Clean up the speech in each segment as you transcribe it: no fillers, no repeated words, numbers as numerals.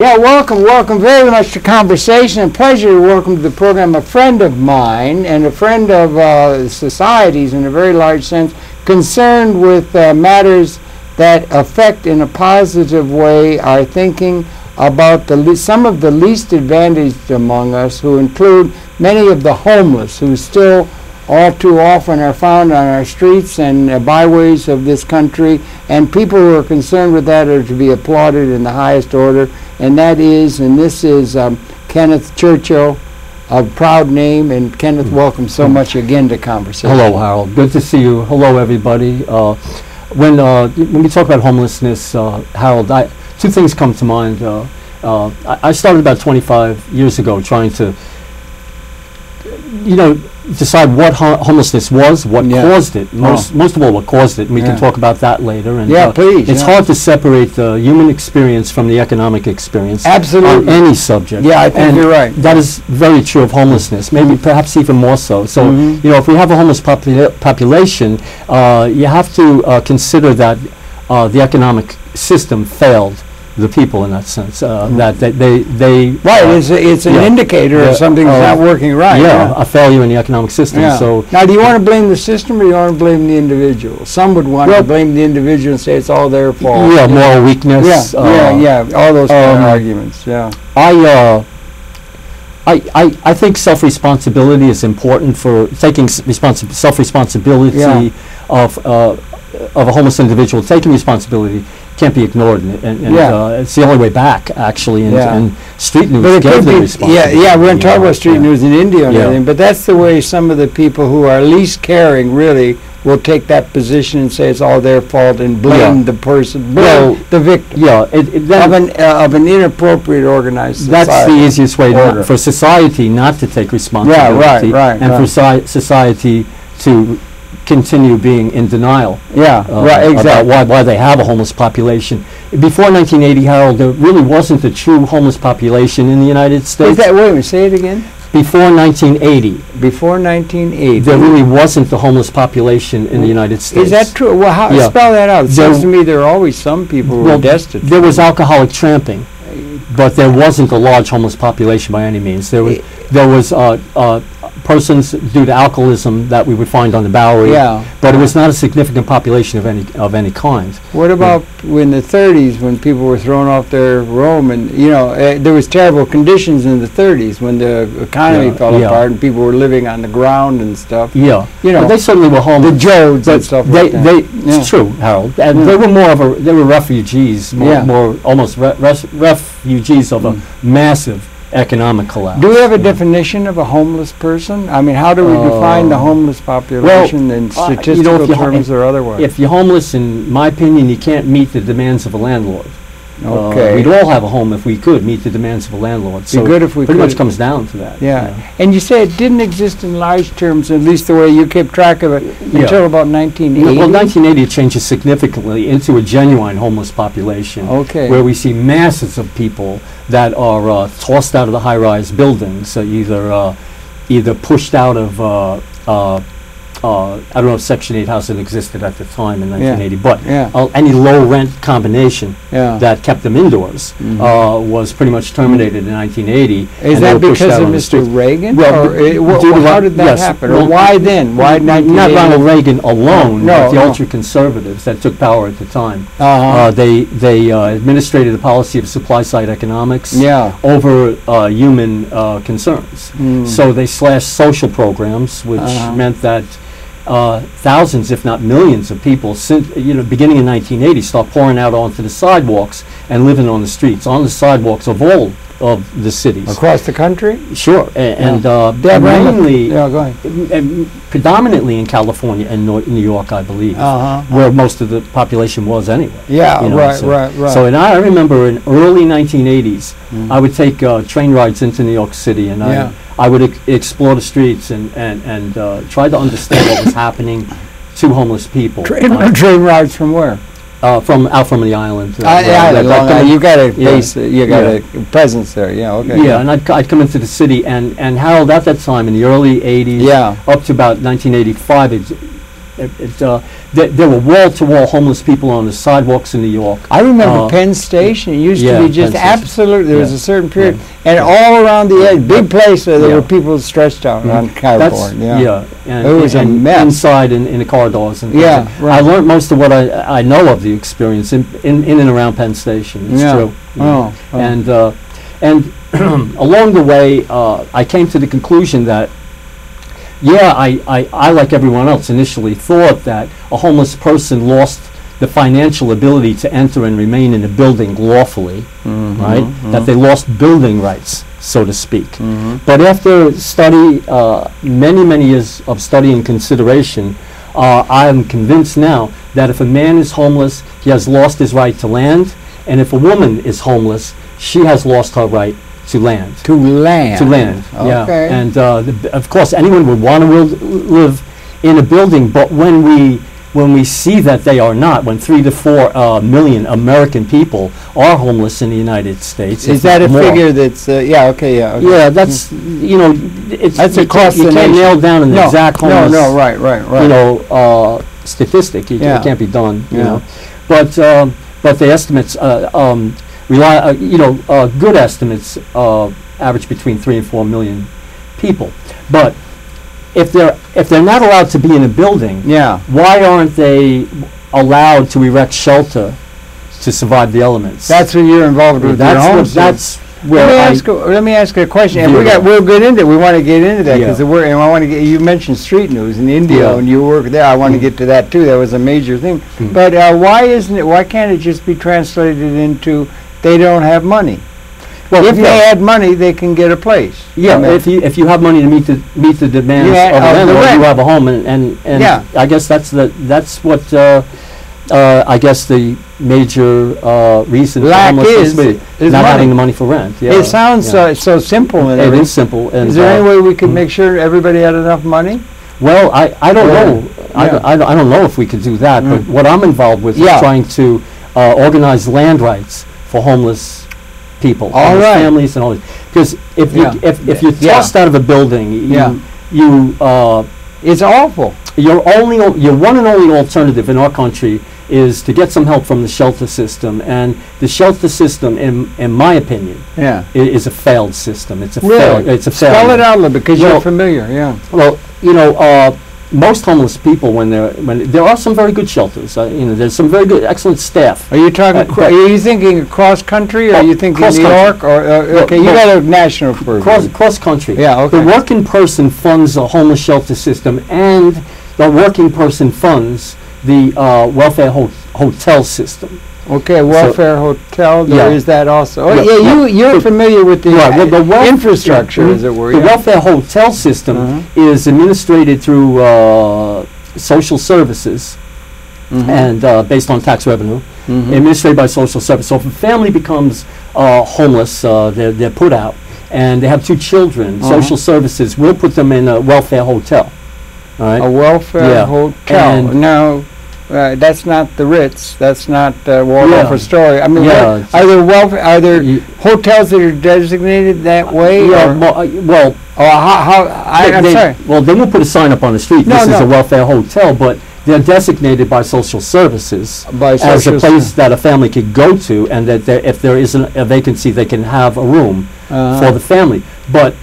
Yeah, welcome very much to Conversation, and pleasure to welcome to the program a friend of mine and a friend of societies in a very large sense, concerned with matters that affect in a positive way our thinking about some of the least advantaged among us, who include many of the homeless, who still all too often are found on our streets and byways of this country, and people who are concerned with that are to be applauded in the highest order, and this is Kenneth Churchill, a proud name. And Kenneth, welcome so much again to Conversation. Hello, Harold. Good to see you. Hello, everybody. When we talk about homelessness, Harold, two things come to mind. I started about 25 years ago trying to, decide what homelessness was, what caused it. Most of all, what caused it. And we can talk about that later. And please. It's hard to separate the human experience from the economic experience. Absolutely. On any subject. Yeah, I think you're right. That is very true of homelessness. Maybe perhaps even more so. So, if we have a homeless population, you have to consider that the economic system failed the people in that sense, that they right. It's an indicator of something's not working right. A failure in the economic system. So now, do you want to blame the system, or do you want to blame the individual? Some would want to blame the individual and say it's all their fault. Yeah, moral weakness. All those kind of arguments. Yeah. I think self-responsibility is important for taking self-responsibility of a homeless individual. Taking responsibility can't be ignored, and it's the only way back, actually. And street news gave the responsibility. We're going to talk about street news in India and everything, but that's the way some of the people who are least caring really will take that position and say it's all their fault and blame the person, blame the victim of an inappropriate organized society. That's the easiest way for society not to take responsibility, and for society to continue being in denial about why they have a homeless population. Before 1980, Harold, there really wasn't a true homeless population in the United States. Wait a minute, say it again. Before 1980. Before 1980. There really wasn't the homeless population in the United States. Is that true? Well, spell that out. It seems to me there are always some people who are destitute. There was alcoholic tramping, but there wasn't a large homeless population by any means. There was persons due to alcoholism that we would find on the Bowery, but it was not a significant population of any kind. What about in the 30s, when people were thrown off their roam, and there was terrible conditions in the 30s when the economy fell apart and people were living on the ground and stuff. But they certainly were homeless. The Jodes and stuff like that. It's true, Harold. And they were refugees, almost refugees of a massive economic collapse. Do we have a definition of a homeless person? I mean, how do we define the homeless population in statistical terms or otherwise? If you're homeless, in my opinion, you can't meet the demands of a landlord. Okay. We'd all have a home if we could meet the demands of a landlord. So good if we pretty much comes down to that. And you say it didn't exist in large terms, at least the way you kept track of it, until about 1980? Well, 1980 it changes significantly into a genuine homeless population, where we see masses of people that are tossed out of the high-rise buildings, either pushed out of I don't know if Section 8 housing existed at the time in 1980, but any low-rent combination that kept them indoors was pretty much terminated in 1980. Is that because of Mr. Reagan? Well, how did that happen? Or why then? Why 1980? Not Ronald Reagan alone, but the ultra-conservatives that took power at the time. They administrated a policy of supply-side economics over human concerns. So they slashed social programs, which meant that thousands, if not millions, of people, beginning in 1980, start pouring out onto the sidewalks and living on the streets, on the sidewalks of all of the cities across the country. Sure, and mainly, predominantly in California and New York, I believe, where most of the population was anyway. Right. So, and I remember in early 1980s, I would take train rides into New York City, and I would explore the streets and try to understand what was happening to homeless people. Train rides from where? From the island. You got a base, you got a presence there. And I'd come into the city, and Harold, at that time in the early 80s, up to about 1985, There were wall-to-wall homeless people on the sidewalks in New York. I remember Penn Station. It used to be just absolute. There was a certain period, and all around the edge, big place, there were people stretched out on cardboard. And it was a mess. Inside in the corridors. And right. I learned most of what I know of the experience in and around Penn Station. It's true. And along the way, I came to the conclusion that, I like everyone else, initially thought that a homeless person lost the financial ability to enter and remain in a building lawfully, right? That they lost building rights, so to speak. But after many years of study and consideration, I am convinced now that if a man is homeless, he has lost his right to land, and if a woman is homeless, she has lost her right to land. To land. Okay. And of course, anyone would want to live in a building, but when we see that they are not, when 3 to 4 million American people are homeless in the United States, is that a figure that's Yeah, that's that's across the nation. You can't nail down an exact homeless right. statistic. It can't be done. You know, but the estimates good estimates average between 3 and 4 million people. But if they're not allowed to be in a building, why aren't they allowed to erect shelter to survive the elements? That's what you're involved with. That's where let me ask you a question. And we'll get into. We want to get into that because and I want to get. You mentioned street news in India when you work there. I want to get to that too. That was a major thing. But why can't it just be translated into they don't have money? Well, if they had money, they can get a place. Yeah, if you have money to meet the demands of the rent, you have a home, and I guess that's what I guess the major reason for homelessness is not having the money for rent. Yeah, it sounds so simple. And it is simple. And is there any way we could make sure everybody had enough money? Well, I don't know. I don't know if we could do that. But what I'm involved with is trying to organize land rights for homeless people, families, and all this. Because if you're tossed out of a building, it's awful. Your one and only alternative in our country is to get some help from the shelter system, and the shelter system, in my opinion, is a failed system. It's a failure. It's a failure. Spell it out a little bit, because you're familiar. Yeah. Well, most homeless people, when there are some very good shelters. There's some very good, excellent staff. Are you talking? Are you thinking across country, or are you thinking New York? Or okay, you got a national program. Cross country. Yeah. Okay. The working person funds a homeless shelter system, and the working person funds the welfare hotel system. Okay, welfare hotel. There is that also. Oh, you're familiar with the infrastructure, as it were. The welfare hotel system is administrated through social services and based on tax revenue, administrated by social services. So if a family becomes homeless, they're put out, and they have 2 children. Social services will put them in a welfare hotel. All right? A welfare hotel. Now, that's not the Ritz. That's not Waldorf Astoria. I mean, are there hotels that are designated that way? Yeah. I'm sorry. Well, they won't put a sign up on the street. This is a welfare hotel, but they're designated by social services as a place that a family could go to, and that if there isn't a vacancy, they can have a room for the family. But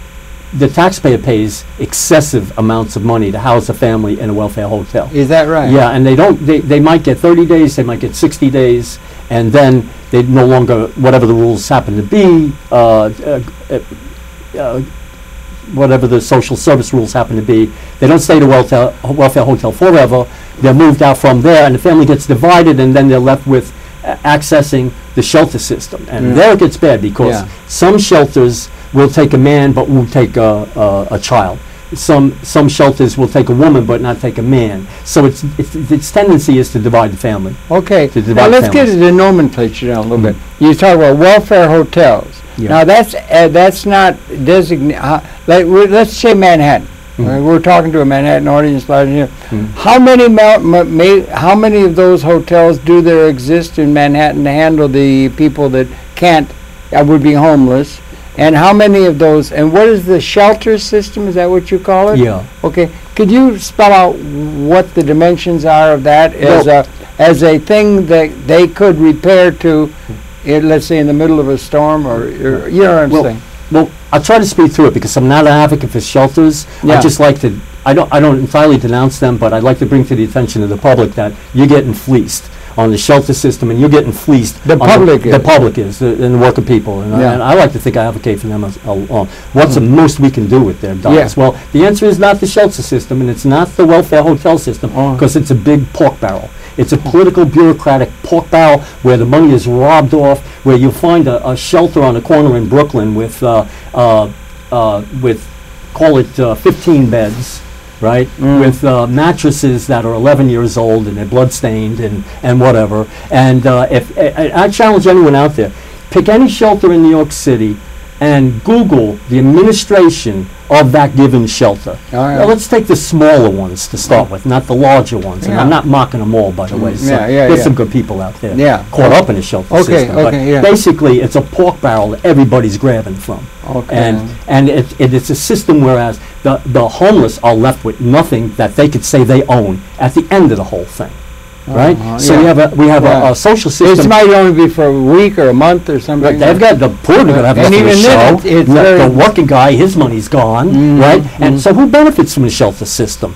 the taxpayer pays excessive amounts of money to house a family in a welfare hotel. Is that right? Yeah, and they might get 30 days, they might get 60 days, and then they no longer, whatever the rules happen to be, whatever the social service rules happen to be, they don't stay at a welfare hotel forever. They're moved out from there, and the family gets divided, and then they're left with accessing the shelter system. And there it gets bad, because some shelters will take a man but won't take a child. Some shelters will take a woman but not take a man. So its tendency is to divide the family. Okay. Now let's get to the nomenclature now a little bit. You talk about welfare hotels. Now that's not designated. Let's say Manhattan. We're talking to a Manhattan audience right here. How many of those hotels do there exist in Manhattan to handle the people that would be homeless? And how many of those, and what is the shelter system? Is that what you call it? Yeah. Okay. Could you spell out what the dimensions are of that as a thing that they could repair to, let's say, in the middle of a storm, or you know what I'm saying? Well, I'll try to speed through it because I'm not an advocate for shelters. Yeah. I just like to. I don't entirely denounce them, but I'd like to bring to the attention of the public that you're getting fleeced on the shelter system, and you're getting fleeced. The public is, and the working people, and I like to think I advocate for them alone. What's the most we can do with their dollars? Yeah. Well, the answer is not the shelter system, and it's not the welfare hotel system, because it's a big pork barrel. It's a political, bureaucratic pork barrel where the money is robbed off, where you'll find a shelter on a corner in Brooklyn with call it 15 beds, right? With mattresses that are 11 years old and they're blood-stained and whatever. And I challenge anyone out there, pick any shelter in New York City and Google the administration of that given shelter. Now, let's take the smaller ones to start with, not the larger ones. And I'm not mocking them all, by the way. So there's some good people out there caught up in the shelter system. But basically, it's a pork barrel that everybody's grabbing from. And it's a system whereas the homeless are left with nothing that they could say they own at the end of the whole thing. Right, so we have a social system. This might only be for a week or a month or something. But they've got the poor are going to have nothing to show. The working guy, his money's gone, right? And so who benefits from the shelter system?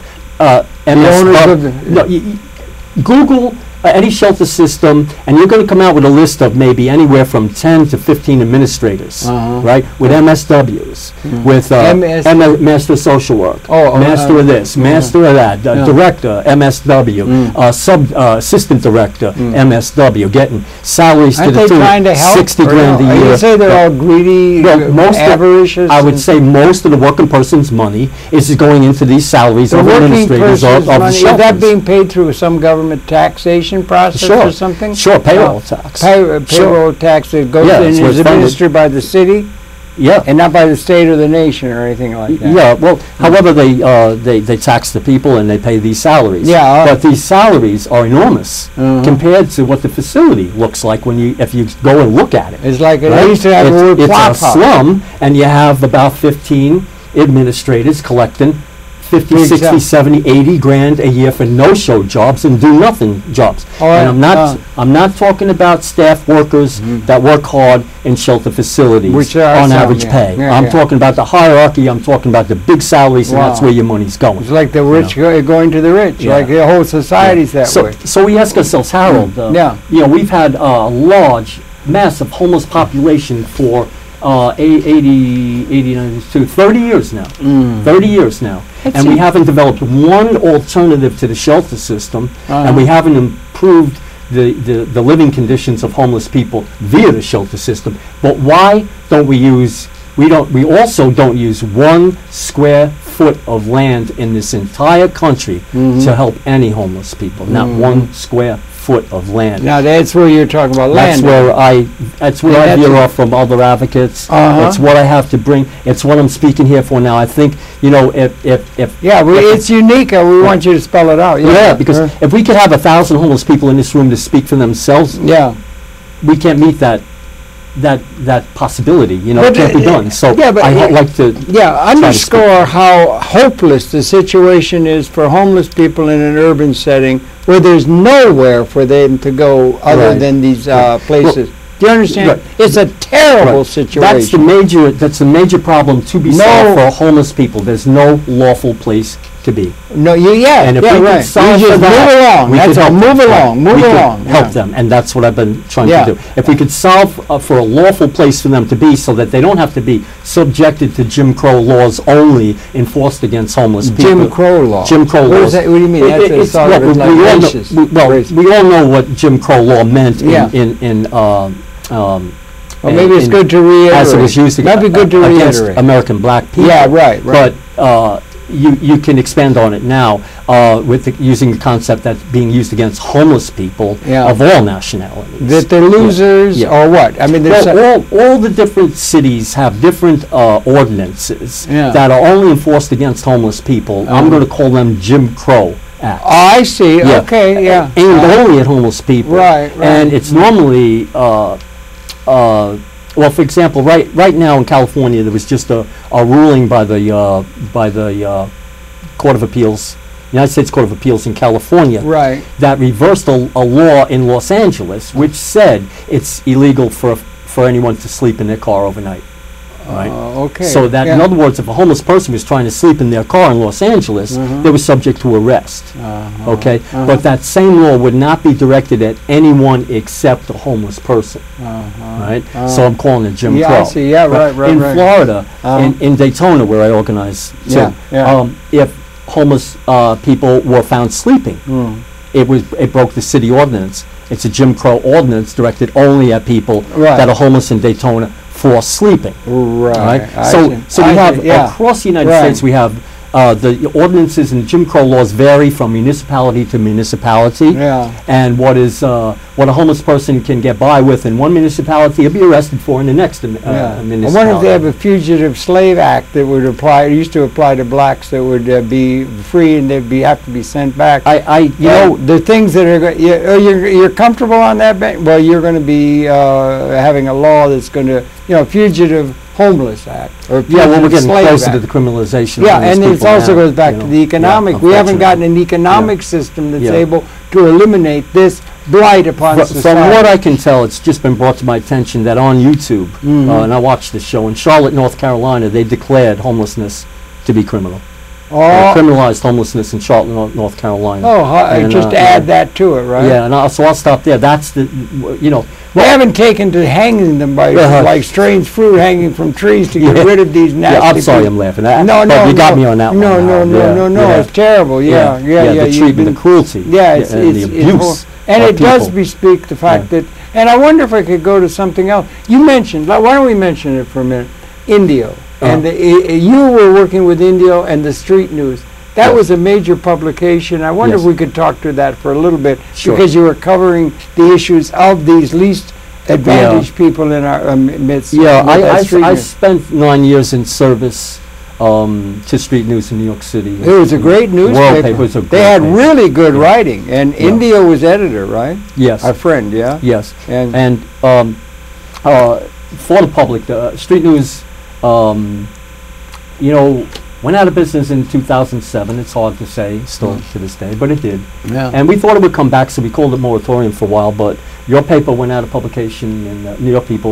Google any shelter system, and you're going to come out with a list of maybe anywhere from 10 to 15 administrators, right? With MSWs, with Master of Social Work, Master of this, Master of that, Director, MSW, Assistant Director, MSW, getting salaries to the tune of 60 grand a year. You say they're all greedy, avaricious? I would say most of the working person's money is going into these salaries of administrators of the shelters. Is that being paid through some government taxation process or something? Sure, payroll tax. Payroll tax that goes in is administered by the city? And not by the state or the nation or anything like that? Well, however, they tax the people and they pay these salaries. But these salaries are enormous compared to what the facility looks like if you go and look at it. It's like it used to have it's a slum, and you have about 15 administrators collecting 50, 60, 70, 80 grand a year for no-show jobs and do-nothing jobs. And I'm not talking about staff workers that work hard in shelter facilities on average pay. I'm talking about the hierarchy. I'm talking about the big salaries, and that's where your money's going. It's like the rich going to the rich. Like the whole society's that way. So we ask ourselves, Harold, we've had a large, massive homeless population for 30 years now. 30 years now. And we haven't developed one alternative to the shelter system, and we haven't improved the living conditions of homeless people via the shelter system. But why don't we also don't use 1 square foot of land in this entire country to help any homeless people, not 1 square foot of land. Now that's where you're talking about land. That's where I veer off from other advocates. It's what I have to bring. It's what I'm speaking here for now. I think, it's unique. We want you to spell it out. Because if we could have 1,000 homeless people in this room to speak for themselves, we can't meet that possibility, it can't be done. So I'd like to underscore how hopeless the situation is for homeless people in an urban setting where there's nowhere for them to go other than these places. Do you understand? It's a terrible situation. That's the major problem to be solved for homeless people. There's no lawful place to be. No, and if we could solve for that, move along. Help them, and that's what I've been trying to do. If we could solve for a lawful place for them to be, so that they don't have to be subjected to Jim Crow laws only enforced against homeless people. Jim Crow law. Jim Crow laws. What do you mean? We all know what Jim Crow law meant maybe it's good to reiterate. As it was used against American black people. But you can expand on it now with using the concept that's being used against homeless people of all nationalities. That they're losers or what? I mean, all the different cities have different ordinances that are only enforced against homeless people. I'm going to call them Jim Crow Acts. I see. Okay, aimed only at homeless people. And it's normally well, for example, right now in California, there was just a ruling by the Court of Appeals, United States Court of Appeals in California, right, that reversed a law in Los Angeles which said it's illegal for anyone to sleep in their car overnight. Right. Okay. So that, in other words, if a homeless person was trying to sleep in their car in Los Angeles, they were subject to arrest. Okay. But that same law would not be directed at anyone except a homeless person. Right. So I'm calling it Jim Crow. I see. Yeah. Right. In Florida, in Daytona, where I organize too, if homeless people were found sleeping, it broke the city ordinance. It's a Jim Crow ordinance directed only at people that are homeless in Daytona for sleeping. Right. So we have across the United States, we have the ordinances and Jim Crow laws vary from municipality to municipality. And what a homeless person can get by with in one municipality, he'll be arrested for in the next municipality. I wonder if they have a Fugitive Slave Act that would apply. It used to apply to blacks that would be free and they'd have to be sent back. You know, the things that are you're comfortable on that? Well, you're going to be having a law that's going to, Fugitive Homeless Act. Or well, we're getting closer to the criminalization. And it also goes back to the economic. We haven't gotten an economic system that's able to eliminate this blight upon society. From what I can tell, it's just been brought to my attention that on YouTube, and I watched this show, in Charlotte, North Carolina, they declared homelessness to be criminal. Criminalized homelessness in Charlotte, North Carolina. Just add that to it, right? Yeah, and so I'll stop there. That's the, They haven't taken to hanging them by like strange fruit hanging from trees to get rid of these nasty I'm sorry I'm laughing. No, you got me on that one. No, it's terrible. The treatment, the cruelty, and the abuse. And it does bespeak the fact that, and I wonder if I could go to something else. You mentioned, why don't we mention it for a minute, Indio. And you were working with Indio and the Street News. That was a major publication. I wonder if we could talk to that for a little bit, because you were covering the issues of these least advantaged people in our midst. I spent 9 years in service to Street News in New York City. It was a great newspaper. They had really good writing, and Indio was editor, right? Yes. Our friend, Yes. And for the public, Street News, went out of business in 2007. It's hard to say still to this day, but it did. And we thought it would come back, so we called it moratorium for a while, but your paper went out of publication, and your paper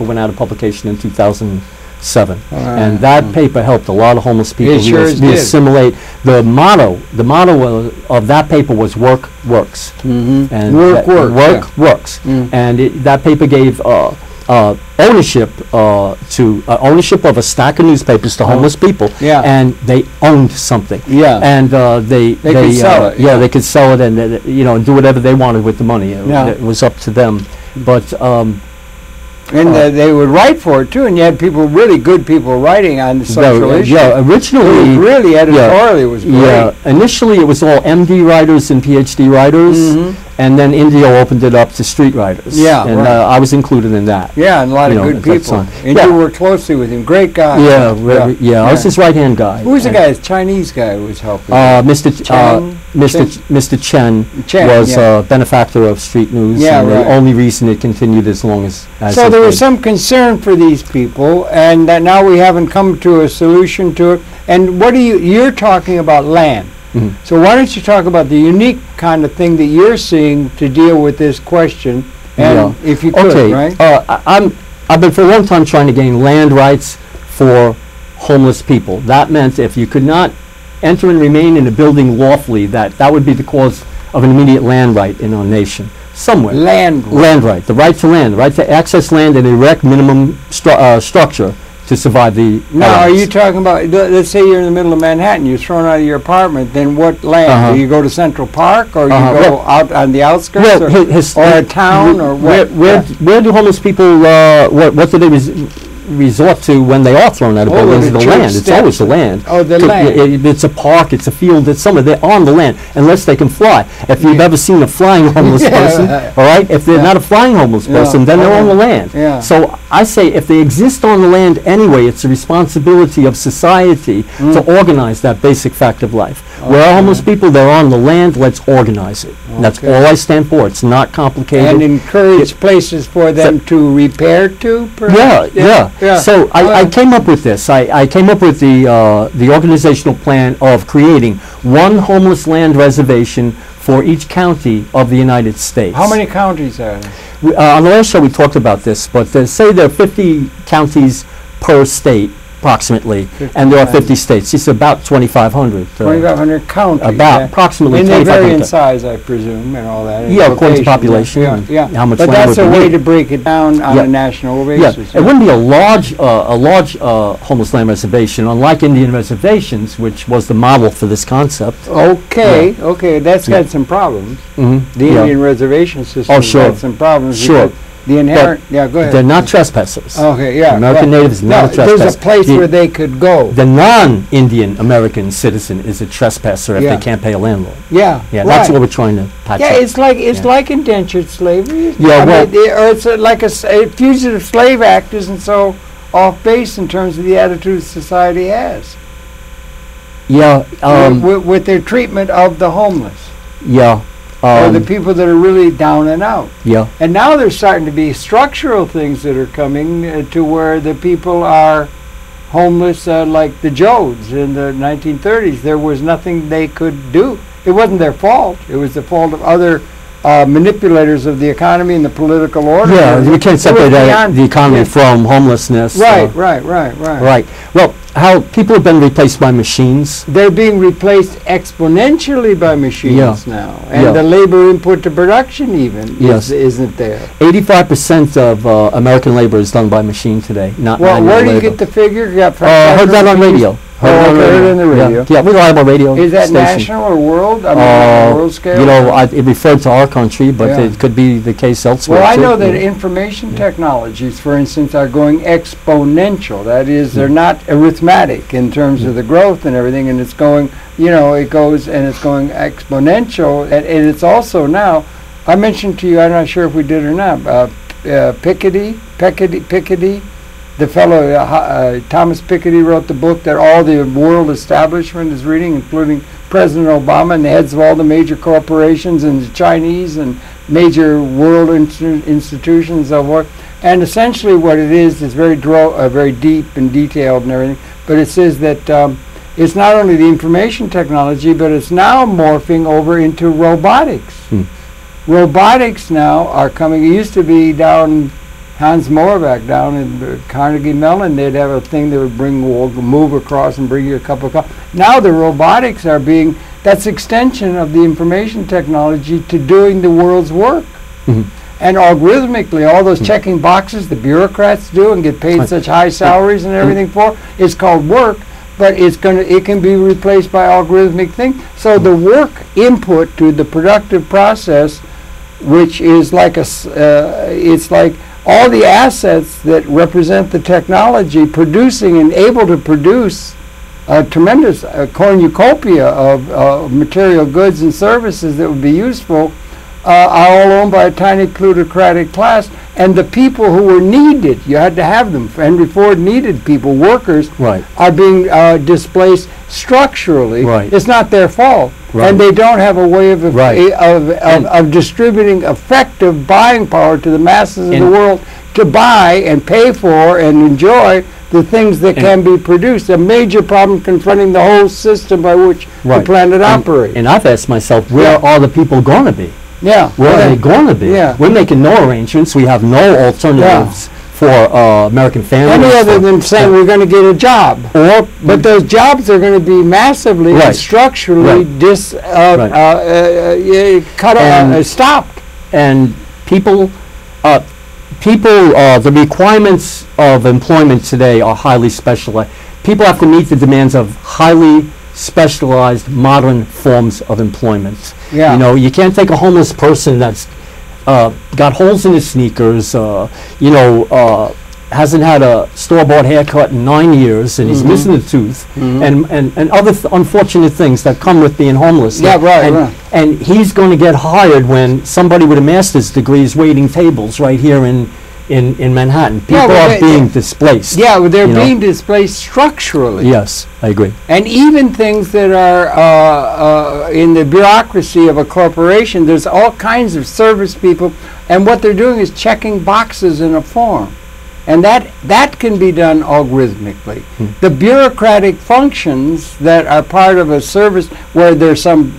went out of publication in 2007. And that paper helped a lot of homeless people assimilate. The motto of that paper was work works. And work works. And that paper gave ownership ownership of a stack of newspapers to homeless people, and they owned something. And they could sell it. They could sell it and and do whatever they wanted with the money. It was up to them. But they would write for it too, and you had really good people writing on the social issues. Originally, really editorially was great. Initially it was all MD writers and PhD writers, and then Indio opened it up to street writers. And I was included in that. And a lot of good people. And you worked closely with him. Great guy. I was his right-hand guy. Who was the guy? The Chinese guy who was helping? Mr. Chen was a benefactor of Street News, and the only reason it continued as long as so there was some concern for these people, and that now we haven't come to a solution to it. And what you're talking about land. So why don't you talk about the unique kind of thing that you're seeing to deal with this question, and if you could, right? I've been for a long time trying to gain land rights for homeless people. That meant if you could not enter and remain in a building lawfully, that would be the cause of an immediate land right in our nation. Somewhere. Land right. The right to land, the right to access land and erect minimum structure to survive the Now, are you talking about, let's say you're in the middle of Manhattan, you're thrown out of your apartment, then what land? Do you go to Central Park, or you go out on the outskirts, or a town, or what? Where do homeless people, what do they resort to when they are thrown out of buildings? The land. It's always the land. The land. It's a park, it's a field, it's somewhere. They're on the land, unless they can fly. If you've ever seen a flying homeless person, all right, if they're not a flying homeless person, then they're on the land. So I say if they exist on the land anyway, it's the responsibility of society to organize that basic fact of life. Where are homeless people? They're on the land. Let's organize it. Okay. That's all I stand for. It's not complicated. And encourage places for them to repair to, perhaps? Yeah. So I came up with this. I came up with the organizational plan of creating one homeless land reservation for each county of the United States. How many counties are there? On the last show we talked about this, but say there are 50 counties per state, approximately, and there are 50 states. It's about 2,500. 2,500 counties. Approximately 2,500. And they vary in size, I presume, and all that. Yeah, according to population. How much but land that's a way to break it down on a national basis. It wouldn't be a large homeless land reservation, unlike Indian reservations, which was the model for this concept. Okay, that's got some problems. The Indian reservation system has got some problems. Sure. The inherent, go ahead. They're not trespassers. Okay, American native is not a trespasser. There's a place where they could go. The non-Indian American citizen is a trespasser if they can't pay a landlord. That's what we're trying to patch up. It's like indentured slavery. Or it's like a Fugitive Slave Act isn't so off base in terms of the attitude society has. With their treatment of the homeless. Or the people that are really down and out. And now there's starting to be structural things that are coming to where the people are homeless, like the Jodes in the 1930s. There was nothing they could do. It wasn't their fault. It was the fault of other manipulators of the economy and the political order. You can't separate the economy from homelessness. Right. Well, how people have been replaced by machines. They're being replaced exponentially by machines now. And the labor input to production even isn't there. 85% of American labor is done by machine today, not manual where do you labor. get the figure? Heard that on radio. Heard it on the radio. Yeah, reliable radio Is that station. national or world? I mean, world scale? It referred to our country, but it could be the case elsewhere. Well, I know that information technologies, for instance, are going exponential. That is, they're not arithmetic in terms of the growth and everything, and it's going, it goes and it's going exponential. And it's also now, I mentioned to you, I'm not sure if we did or not, Piketty, the fellow, Thomas Piketty, wrote the book that all the world establishment is reading, including President Obama and the heads of all the major corporations and the Chinese and major world institutions of work. And essentially what it is very deep and detailed and everything, but it says that it's not only the information technology, but it's now morphing over into robotics. Robotics now are coming. It used to be down Hans Moravec down in Carnegie Mellon, they'd have a thing that would move across and bring you a cup of coffee. Now the robotics are that's extension of the information technology to doing the world's work. And algorithmically, all those checking boxes the bureaucrats do and get paid such high salaries and everything for, it's called work, but it can be replaced by algorithmic thing. So the work input to the productive process, which is like it's like all the assets that represent the technology producing and able to produce a tremendous cornucopia of material goods and services that would be useful are all owned by a tiny plutocratic class. And the people who were needed, you had to have them. Henry Ford needed people, workers, are being displaced structurally. It's not their fault. And they don't have a way of distributing effective buying power to the masses of the world to buy and pay for and enjoy the things that can be produced. A major problem confronting the whole system by which the planet operates. And I've asked myself, where are the people going to be? Where are they going to be? We're making no arrangements. We have no alternatives for American families. Any other than saying we're going to get a job. But those jobs are going to be massively and structurally stopped. And people, the requirements of employment today are highly specialized. People have to meet the demands of highly specialized modern forms of employment. You can't take a homeless person that's got holes in his sneakers, hasn't had a store-bought haircut in 9 years, and he's missing a tooth, and other unfortunate things that come with being homeless. And he's going to get hired when somebody with a master's degree is waiting tables right here in in Manhattan. People are being displaced. Yeah, well, they're being displaced structurally. Yes, I agree. And even things that are in the bureaucracy of a corporation, there's all kinds of service people, and what they're doing is checking boxes in a form. And that can be done algorithmically. The bureaucratic functions that are part of a service where there's some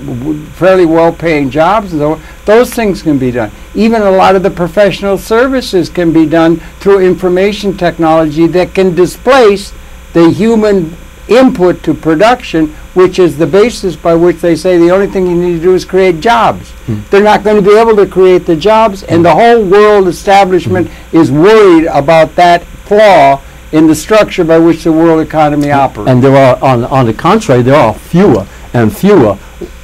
fairly well-paying jobs, and those things can be done. Even a lot of the professional services can be done through information technology that can displace the human input to production, which is the basis by which they say the only thing you need to do is create jobs. They're not going to be able to create the jobs, and the whole world establishment is worried about that flaw in the structure by which the world economy operates. And there are, on the contrary, there are fewer and fewer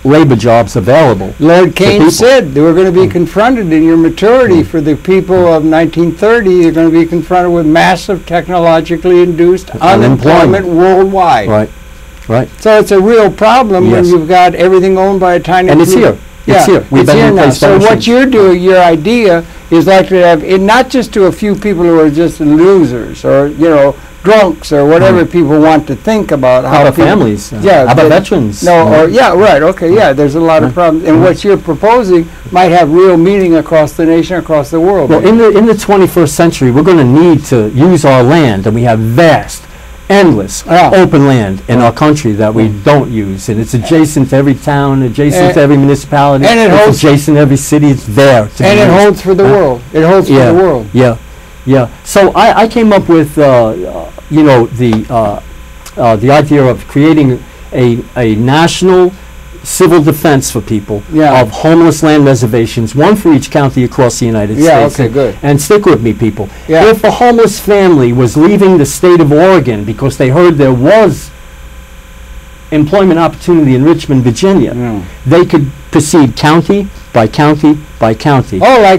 labor jobs available. Lord Keynes said they were going to be confronted in your maturity for the people of 1930. You're going to be confronted with massive technologically induced unemployment worldwide. Right, right. So it's a real problem when you've got everything owned by a tiny and it's here. It's here. It's here now. So what you're doing, your idea is likely to have it not just to a few people who are just losers or drunks or whatever people want to think about. How about families? How about veterans? There's a lot of problems. And what you're proposing might have real meaning across the nation, across the world. Well, in the 21st century, we're going to need to use our land, and we have vast, endless, open land in our country that we don't use, and it's adjacent to every town, adjacent to every municipality, and it's adjacent to every city. It's there. And it holds for the world. It holds for the world. Yeah, yeah. So I came up with the idea of creating a national civil defense for people of homeless land reservations, one for each county across the United States. Yeah, okay, good. And stick with me, people. Yeah. If a homeless family was leaving the state of Oregon because they heard there was employment opportunity in Richmond, Virginia, they could proceed county by county by county. Oh, they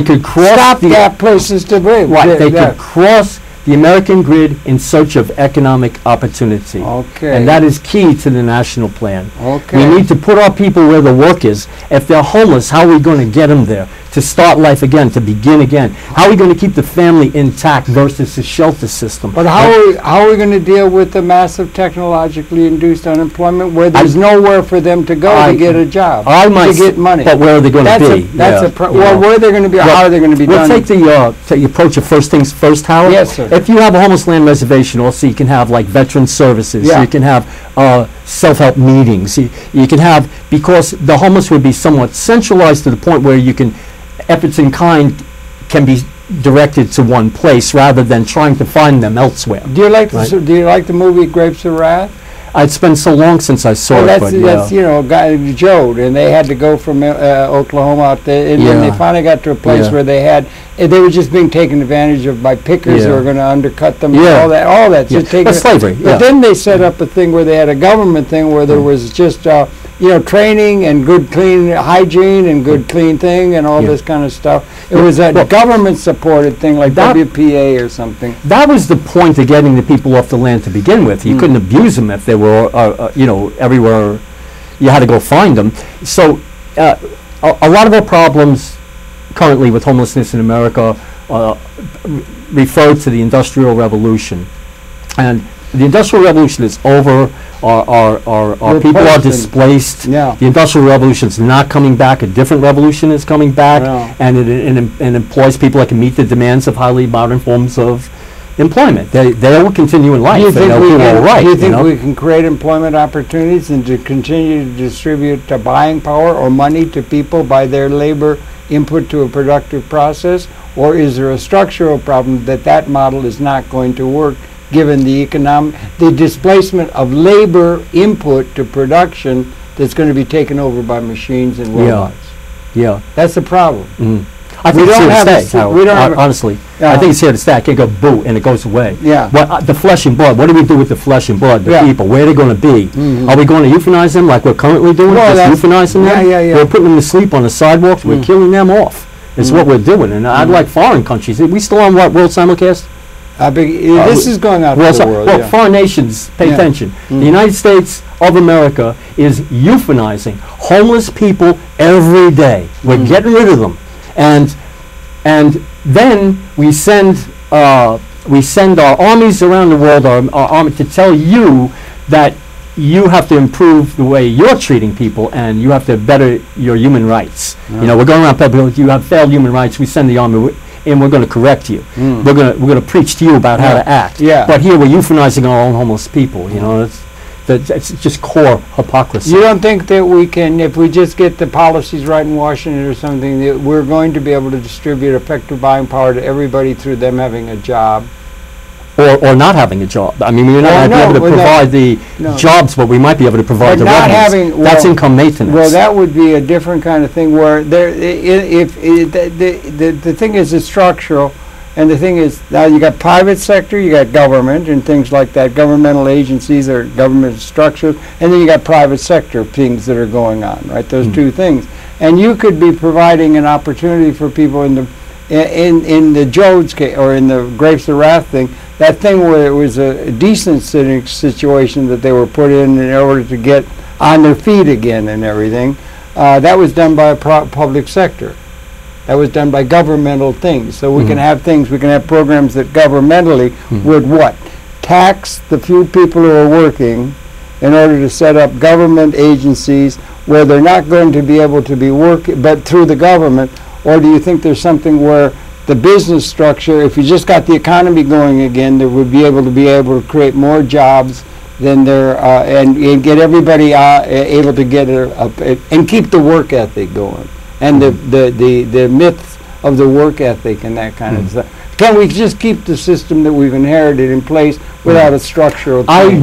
could cross stopgap places to live. Right, they could cross the American grid in search of economic opportunity. Okay. And that is key to the national plan. Okay. We need to put our people where the work is. If they're homeless, how are we going to get them there? To start life again, to begin again. How are we going to keep the family intact versus the shelter system? But how are we going to deal with the massive technologically induced unemployment where there's nowhere for them to go to get a job, to get money? But where are they going to be? Well, where are they going to be? How are they going to be done? We'll take the approach of first things first, Howard. Yes, sir. If you have a homeless land reservation, also you can have like veteran services. You can have self-help meetings. You can have, because the homeless would be somewhat centralized to the point where you can, efforts in kind can be directed to one place rather than trying to find them elsewhere. Do you like the movie Grapes of Wrath? It's been so long since I saw it. That's Joe, and they had to go from Oklahoma out there, and then they finally got to a place where they were just being taken advantage of by pickers who were going to undercut them. All that. Just That's slavery. But then they set up a thing where they had a government thing where there was just training and good clean hygiene and good clean thing and all this kind of stuff. It was a government-supported thing like WPA or something. That was the point of getting the people off the land to begin with. You couldn't abuse them if they were, everywhere. You had to go find them. So a lot of our problems currently with homelessness in America refer to the Industrial Revolution. And the Industrial Revolution is over. Our people are displaced. Yeah. The Industrial Revolution is not coming back. A different revolution is coming back, and it employs people that can meet the demands of highly modern forms of employment. They will continue in life. Do you think we can create employment opportunities and to continue to distribute buying power or money to people by their labor input to a productive process, or is there a structural problem that model is not going to work? Given the displacement of labor input to production that's going to be taken over by machines and robots. Yeah. That's the problem. I think it's here to stay, honestly. I think it's here to stay. I can't go boo and it goes away. Yeah. The flesh and blood, what do we do with the flesh and blood, the people? Where are they going to be? Are we going to euthanize them like we're currently doing? Just euthanizing them? We're putting them to sleep on the sidewalks. We're killing them off. It's what we're doing. And I'd like foreign countries. Are we still on World Simulcast? This is going out to the world. Well, foreign nations, pay attention. The United States of America is euthanizing homeless people every day. We're getting rid of them. And then we send our armies around the world, our army, to tell you that you have to improve the way you're treating people, and you have to better your human rights. You know, we're going around telling you have failed human rights. We send the army, and we're going to correct you. We're going to preach to you about how to act. But here we're euthanizing our own homeless people. You know, it's just core hypocrisy. You don't think that we can, if we just get the policies right in Washington or something, that we're going to be able to distribute effective buying power to everybody through them having a job? Or not having a job. I mean, we're not going to be able to provide the jobs, but we might be able to provide the revenues. That's income maintenance. Well, that would be a different kind of thing where the thing is it's structural, and the thing is now you got private sector, you got government and things like that, governmental agencies or government structures, and then you got private sector things that are going on, right? Those two things. And you could be providing an opportunity for people in the Jodes case, or in the Grapes of Wrath thing, that thing where it was a decent situation that they were put in order to get on their feet again and everything, that was done by a public sector. That was done by governmental things. So we can have things, we can have programs that governmentally would what? Tax the few people who are working in order to set up government agencies where they're not going to be able to be working, but through the government. Or do you think there's something where the business structure, if you just got the economy going again, there would be able to create more jobs than there, and get everybody able to get and keep the work ethic going, and the myths of the work ethic and that kind of stuff. Can we just keep the system that we've inherited in place without a structural change?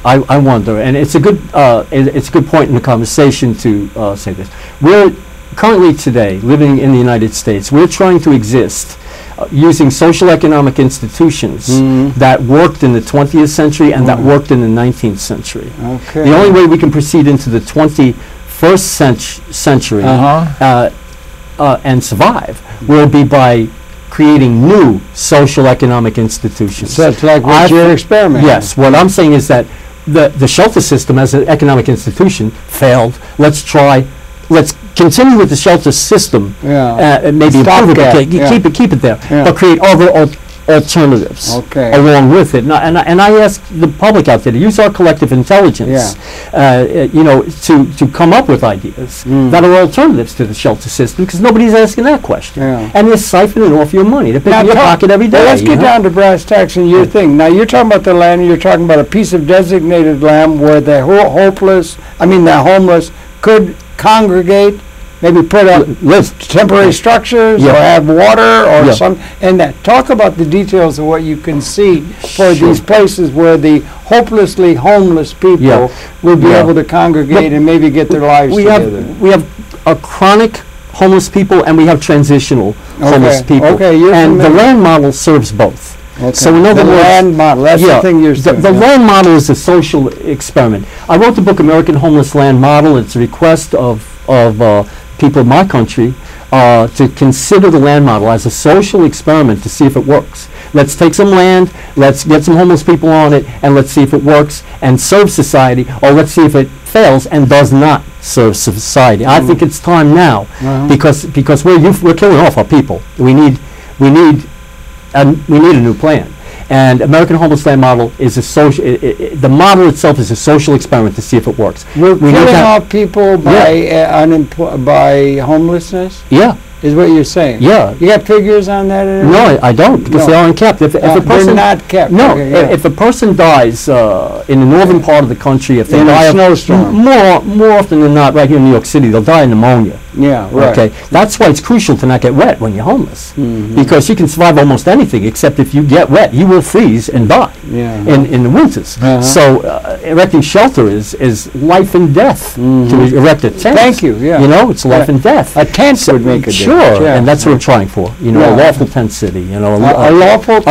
I wonder, and it's a good point in the conversation to say this. We're currently today, living in the United States, we're trying to exist using social economic institutions that worked in the 20th century and that worked in the 19th century. Okay. The only way we can proceed into the 21st century and survive will be by creating new social economic institutions. So it's like what you're experimenting. Yes. What I'm saying is that the shelter system as an economic institution failed. Let's continue with the shelter system, maybe improve it, keep it there, but create other alternatives along with it. And I ask the public out there to use our collective intelligence, you know, to come up with ideas that are alternatives to the shelter system, because nobody's asking that question. And they're siphoning off your money. They're picking your pocket every day. Well, let's get down to brass tacks and your thing. Now, you're talking about the land, and you're talking about a piece of designated land where the homeless could congregate, maybe put up temporary structures or have water or something, and that. Talk about the details of what you can see for these places where the hopelessly homeless people will be able to congregate and maybe get their lives together. We have a chronic homeless people and we have transitional homeless people. And the land model serves both. So in other words, land model, that's the thing you're saying. The land model is a social experiment. I wrote the book American Homeless Land Model. It's a request of people in my country to consider the land model as a social experiment to see if it works. Let's take some land, let's get some homeless people on it, and let's see if it works and serves society, or let's see if it fails and does not serve society. I think it's time now, because we're killing off our people. We need a new plan. And American Homeless Land Model is a social. The model itself is a social experiment to see if it works. We're killing off people by homelessness. Yeah, is what you're saying. Yeah. You got figures on that? No, I don't, because they aren't kept. If a person, they're not kept. No, if a person dies in the northern part of the country, if they die in a snowstorm, more often than not, right here in New York City, they'll die of pneumonia. Yeah, right. Okay, that's why it's crucial to not get wet when you're homeless, because you can survive almost anything, except if you get wet, you will freeze and die in the winters. So erecting shelter is life and death. To erect a tent. Thank you. Yeah. You know, it's life and death. A tent would make a difference. Sure, and that's what we're trying for. You know, a lawful tent city. You know, a lawful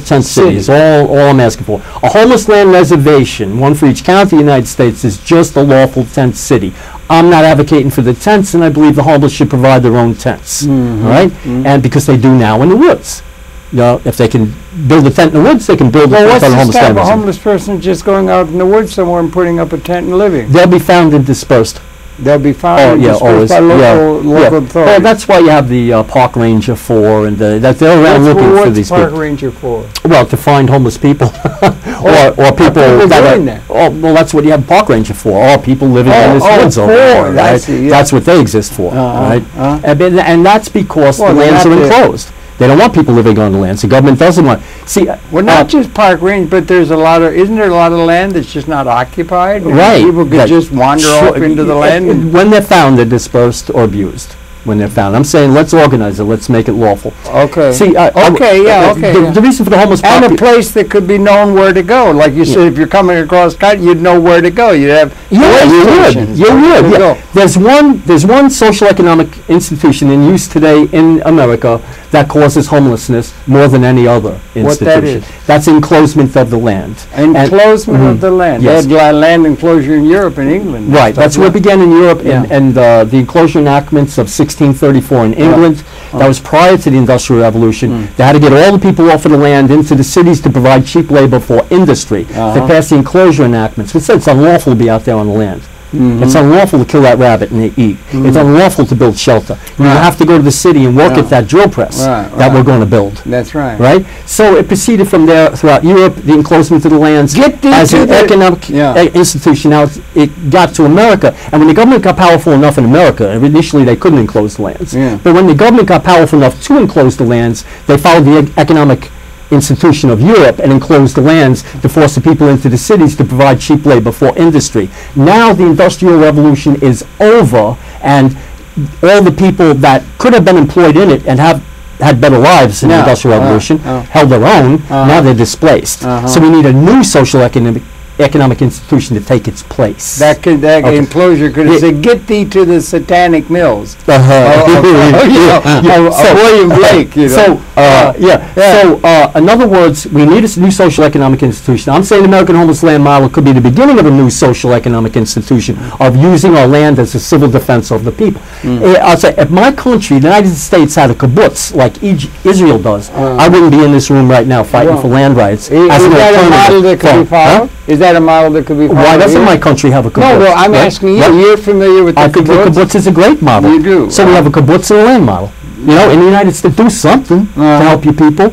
tent city is all I'm asking for. A homeless land reservation, one for each county in the United States, is just a lawful tent city. I'm not advocating for the tents, and I believe the homeless should provide their own tents. All right, and because they do now in the woods. You know, if they can build a tent in the woods, they can build a tent on a homeless land. A homeless person just going out in the woods somewhere and putting up a tent and living? They'll be found and dispersed. They'll be found always. by local authorities. Well, that's why you have the park ranger for, and that they're around looking for these people. What's park ranger for? Well, to find homeless people, or people that are. There? Oh, well, that's what you have park ranger for. Or people living in this woods over there, right? That's what they exist for, right? And that's because the lands are enclosed. They don't want people living on the lands. The government doesn't want. See, well, not just park range, but there's a lot of. Isn't there a lot of land that's just not occupied? Right. People could just wander off into the land. When they're found, they're dispersed or abused. When they're found, I'm saying let's organize it. Let's make it lawful. Okay. See, the reason for the homeless and a place that could be known where to go. Like you said, if you're coming across country, you'd know where to go. You'd have you would. Yeah. There's one social economic institution in use today in America that causes homelessness more than any other institution. What that is? That's enclosement of the land. Enclosement of the land. Yes. They had land enclosure in Europe and England. Right. That's where it began in Europe, and the enclosure enactments of 1634 in England. That was prior to the Industrial Revolution. They had to get all the people off of the land into the cities to provide cheap labor for industry. They passed the enclosure enactments, which said it's unlawful to be out there on the land. It's unlawful to kill that rabbit and eat. It's unlawful to build shelter. You have to go to the city and work at that drill press that we're going to build. That's right. Right? So it proceeded from there throughout Europe, the enclosement of the lands as an economic institution. Now it got to America, and when the government got powerful enough in America, initially they couldn't enclose the lands. But when the government got powerful enough to enclose the lands, they followed the economic institution of Europe and enclosed the lands to force the people into the cities to provide cheap labor for industry. Now the Industrial Revolution is over, and all the people that could have been employed in it and had better lives in the Industrial Revolution held their own. Now they're displaced. So we need a new social economic institution to take its place. That enclosure could have said, "Get thee to the satanic mills." William Blake. So in other words, we need a new social economic institution. I'm saying the American Homeless Land Model could be the beginning of a new social economic institution of using our land as a civil defense of the people. I'll say, if my country, the United States, had a kibbutz like Israel does, I wouldn't be in this room right now fighting for land rights. Is that a model that could be followed? Is that a model that could be followed? Why doesn't my country have a kibbutz? No, I'm asking you. You're familiar with the kibbutz? I think the kibbutz is a great model. You do. So we have a kibbutz and a land model. You know, in the United States, do something to help you people.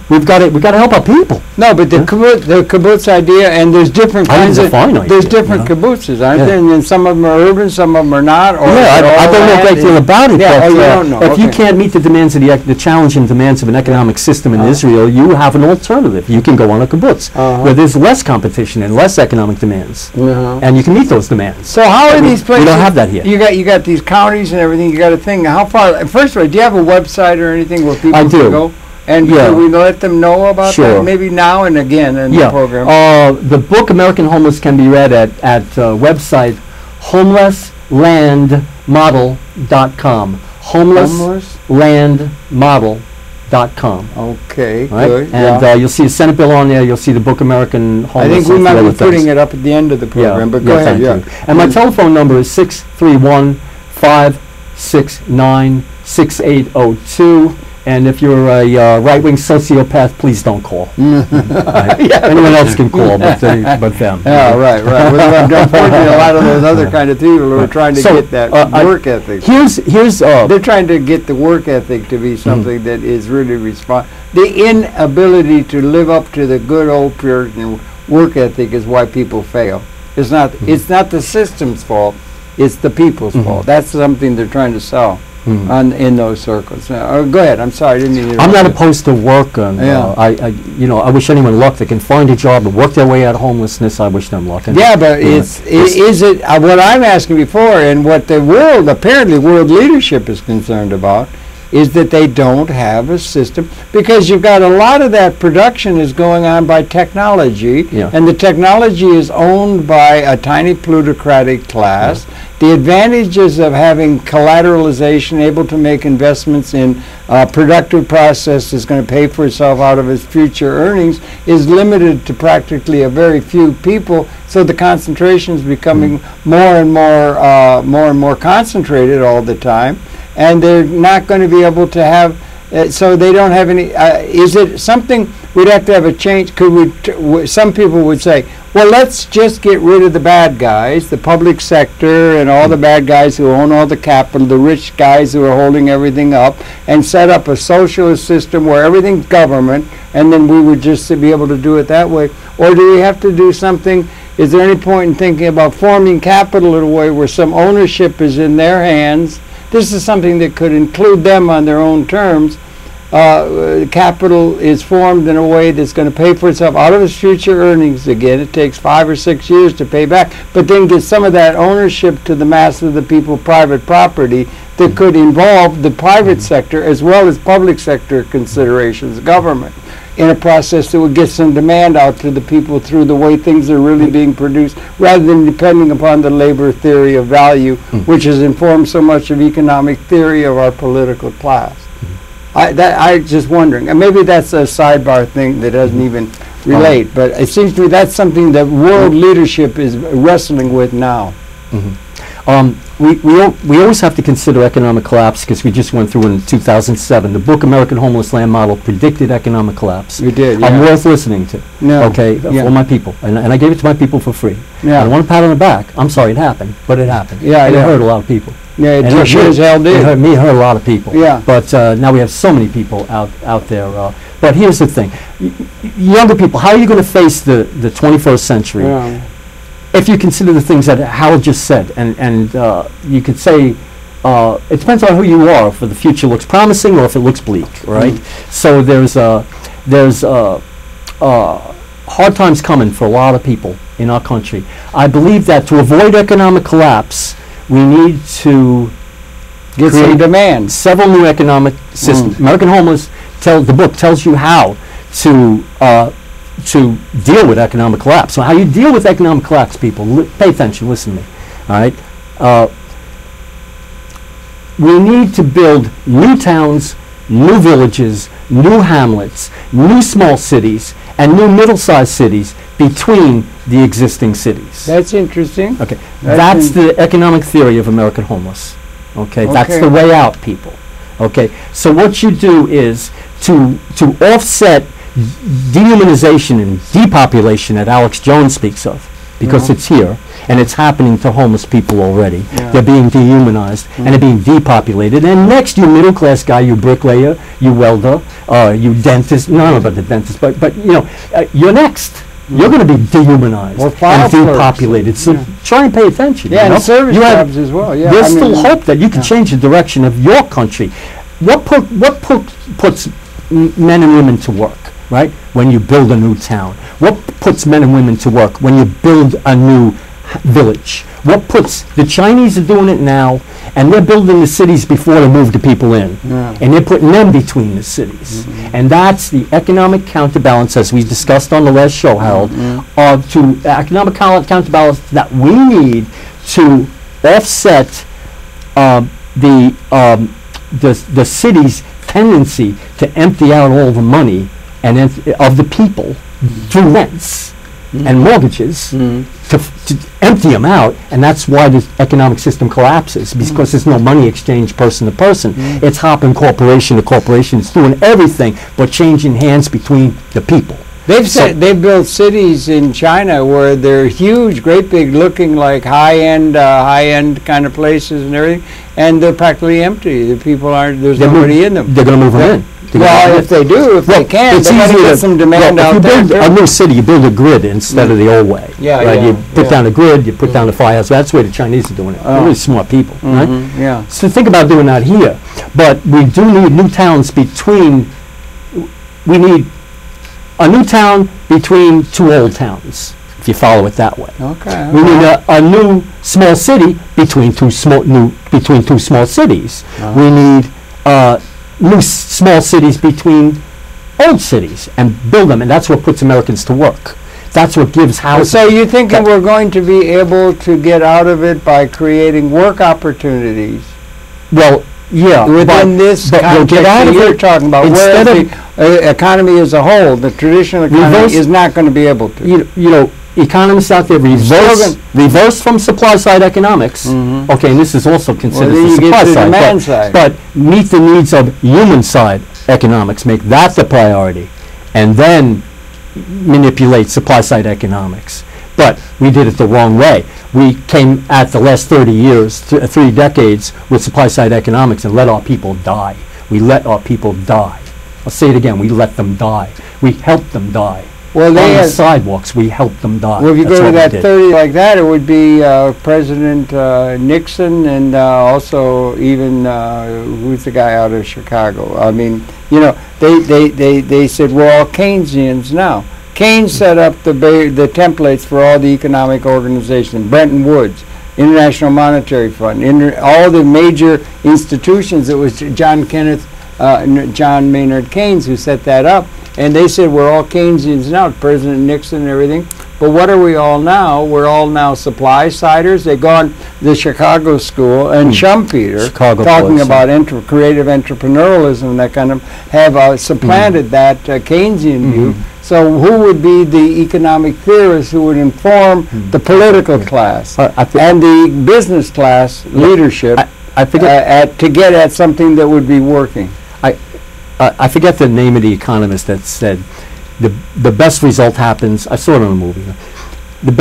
We've got to help our people. No, but the kibbutz idea, and there's different kinds of different kibbutzes, aren't there? And then some of them are urban, some of them are not. Or I don't know a great deal about it. Yeah, but, you don't know. If you can't meet the demands of the challenging demands of an economic system in Israel, you have an alternative. You can go on a kibbutz where there's less competition and less economic demands, and you can meet those demands. So how are these places? We don't have that here. You got these counties and everything. You got to think how far. First of all, do you have a website or anything where people can go? And can we let them know about that? Maybe now and again in the program. The book American Homeless can be read at website homelesslandmodel.com. Homelesslandmodel.com. Okay, right? good. And you'll see a Senate bill on there. You'll see the book American Homeless. I think we might be putting it up at the end of the program, but go ahead. And my telephone number is 631-569-6802. And if you're a right-wing sociopath, please don't call. Anyone else can call, but them. Yeah, right. Well, unfortunately, a lot of those other kind of people who are trying to get that work ethic. They're trying to get the work ethic to be something that is really the inability to live up to the good old Puritan work ethic is why people fail. It's not the system's fault. It's the people's fault. That's something they're trying to sell. In those circles. Go ahead. I'm sorry. I didn't mean to. I'm not opposed to work, and I wish anyone luck. They can find a job and work their way out of homelessness. I wish them luck. Yeah, but is it what I'm asking before, and what the world leadership is concerned about, is that they don't have a system, because you've got a lot of that production is going on by technology, and the technology is owned by a tiny plutocratic class. The advantages of having collateralization, able to make investments in productive process is going to pay for itself out of its future earnings, is limited to practically a very few people. So the concentration is becoming more and more concentrated all the time, and they're not going to be able to have So they don't have any. Is it something we'd have to have a change? Could we? Some people would say, well, let's just get rid of the bad guys, the public sector, and all the bad guys who own all the capital, the rich guys who are holding everything up, and set up a socialist system where everything's government, and then we would just be able to do it that way. Or do we have to do something? Is there any point in thinking about forming capital in a way where some ownership is in their hands? This is something that could include them on their own terms. Capital is formed in a way that's going to pay for itself out of its future earnings again. It takes 5 or 6 years to pay back, but then get some of that ownership to the mass of the people, private property, that could involve the private sector as well as public sector considerations, government, in a process that would get some demand out to the people through the way things are really being produced, rather than depending upon the labor theory of value, which has informed so much of economic theory of our political class. I'm just wondering, and maybe that's a sidebar thing that doesn't even relate, but it seems to me that's something that world leadership is wrestling with now. We always have to consider economic collapse, because we just went through in 2007. The book American Homeless Land Model predicted economic collapse. You did, yeah. I'm worth listening to. No. Okay, for my people. And I gave it to my people for free. Yeah. I don't want a pat on the back. I'm sorry it happened, but it happened. Yeah, and it hurt a lot of people. Yeah, it sure as hell did. It hurt me, it hurt a lot of people. Yeah. But now we have so many people out there. But here's the thing. Younger people, how are you going to face the 21st century? Yeah. If you consider the things that Hal just said, and you could say, it depends on who you are, if the future looks promising or if it looks bleak, right? So there's hard times coming for a lot of people in our country. I believe that to avoid economic collapse, we need to get some demand. Several new economic systems. American Homeless, the book tells you how to deal with economic collapse. So how you deal with economic collapse, people, pay attention, listen to me, all right? We need to build new towns, new villages, new hamlets, new small cities, and new middle-sized cities between the existing cities. That's interesting. Okay, that's the economic theory of American Homeless. Okay, that's the way out, people. Okay, so what you do is to offset dehumanization and depopulation that Alex Jones speaks of, because it's here, and it's happening to homeless people already. They're being dehumanized, and they're being depopulated. And next, you middle-class guy, you bricklayer, you welder, you dentist, no, about the dentist, but you know, you're next. You're going to be dehumanized and depopulated. So try and pay attention. Yeah, you know? and service jobs as well. Yeah, there's still hope that you can change the direction of your country. What puts men and women to work, right? When you build a new town. What puts men and women to work when you build a new village? What puts the Chinese are doing it now, and they're building the cities before they move the people in, and they're putting them between the cities, and that's the economic counterbalance, as we discussed on the last show, Harold, to economic counterbalance that we need to offset the city's tendency to empty out all the money and of the people through rents and mortgages to empty them out, and that's why the economic system collapses, because there's no money exchange person to person. It's hopping corporation to corporation. It's doing everything but changing hands between the people. They've built cities in China where they're huge, great big, looking like high-end kind of places and everything, and they're practically empty. The people aren't. There's nobody in them. They're going to move them in. Well, if they do, if they can, they're going to get some demand out there. If you build a new city, you build a grid instead of the old way. You put down a grid, you put down a firehouse. That's the way the Chinese are doing it. They're really smart people, right? Yeah. So think about doing that here. But we do need new towns between. We need a new town between two old towns, if you follow it that way. Okay. We need a new small city between two small cities. We need new small cities between old cities and build them, and that's what puts Americans to work. That's what gives housing. So you think that we're going to be able to get out of it by creating work opportunities? Well, yeah. Within this context that you're talking about, where the economy as a whole, the traditional economy, is not going to be able to. You know, economists out there reverse from supply-side economics. Okay, and this is also considered the supply side, but meet the needs of human-side economics, make that the priority, and then manipulate supply-side economics. But we did it the wrong way. We came at the last 30 years, 3 decades, with supply-side economics and let our people die. We let our people die. I'll say it again, we let them die. We helped them die. Well, they on the sidewalks, we helped them die. Well, if you go to that 30 like that, it would be President Nixon and also even, who's the guy out of Chicago? I mean, you know, they said we're all Keynesians now. Keynes set up the templates for all the economic organizations, Bretton Woods, International Monetary Fund, all the major institutions. It was John Maynard Keynes who set that up, and they said we're all Keynesians now, President Nixon and everything. But what are we all now? We're all now supply-siders. They've gone to the Chicago School, and Schumpeter, talking about creative entrepreneurialism and that kind of, have supplanted that Keynesian view. So who would be the economic theorists who would inform the political class and the business class leadership to get at something that would be working? I forget the name of the economist that said the best result happens. I saw it in a movie. The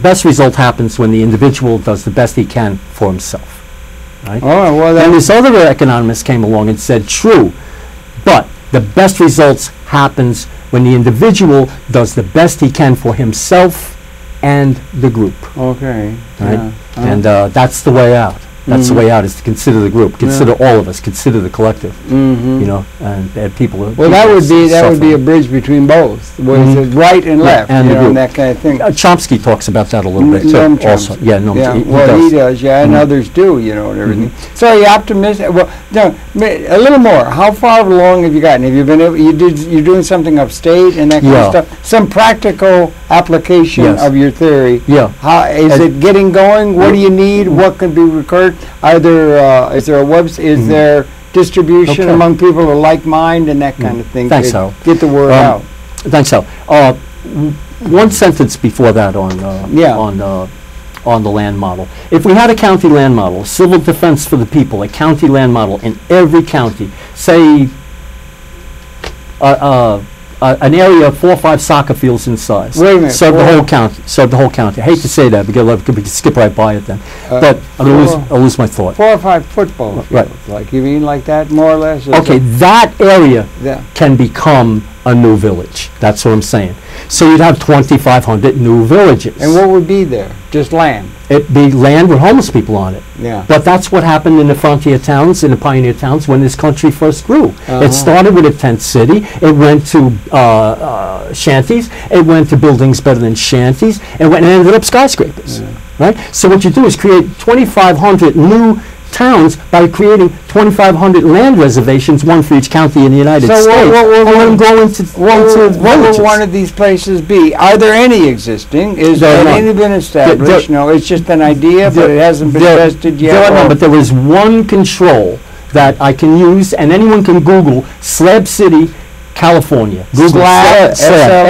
best result happens when the individual does the best he can for himself. Right? Oh, well, and this other economist came along and said, true, but the best results happens when the individual does the best he can for himself and the group. Okay. Right? Yeah. And that's the way out. That's the way out, is to consider the group, consider all of us, consider the collective. You know, and people. Well, that would be a bridge between both, where it's right and left, and, and that kind of thing. Chomsky talks about that a little bit too. Also, yeah, no, he does, and others do, you know, and everything. So, are you optimistic? Well, no, a little more. How far along have you gotten? Have you been able? You're doing something upstate and that kind of stuff. Some practical application of your theory. Yeah. How is it getting going? What do you need? What can be recurred? Are there, is there a website? Is there distribution among people of like mind and that kind of thing? Thanks, Hal. Get the word out. Thanks, Hal. One sentence before that on the land model. If we had a county land model, civil defense for the people, a county land model in every county, say an area of 4 or 5 soccer fields in size. Wait a minute. Serve the whole county. Serve the whole county. I hate to say that because we could skip right by it then. But I'll lose my thought. 4 or 5 football fields. Like, you mean like that, more or less? Okay, that area can become a new village. That's what I'm saying. So you'd have 2,500 new villages. And what would be there? Just land? It'd be land with homeless people on it. Yeah. But that's what happened in the frontier towns, in the pioneer towns, when this country first grew. It started with a tent city. It went to shanties. It went to buildings better than shanties. And ended up skyscrapers. Right? So what you do is create 2,500 new towns by creating 2,500 land reservations, one for each county in the United States. What will one of these places be? Are there any existing? Is there any been established? No, it's just an idea, but it hasn't been tested yet. There are none, but there is one control that I can use, and anyone can Google Slab City, California. Google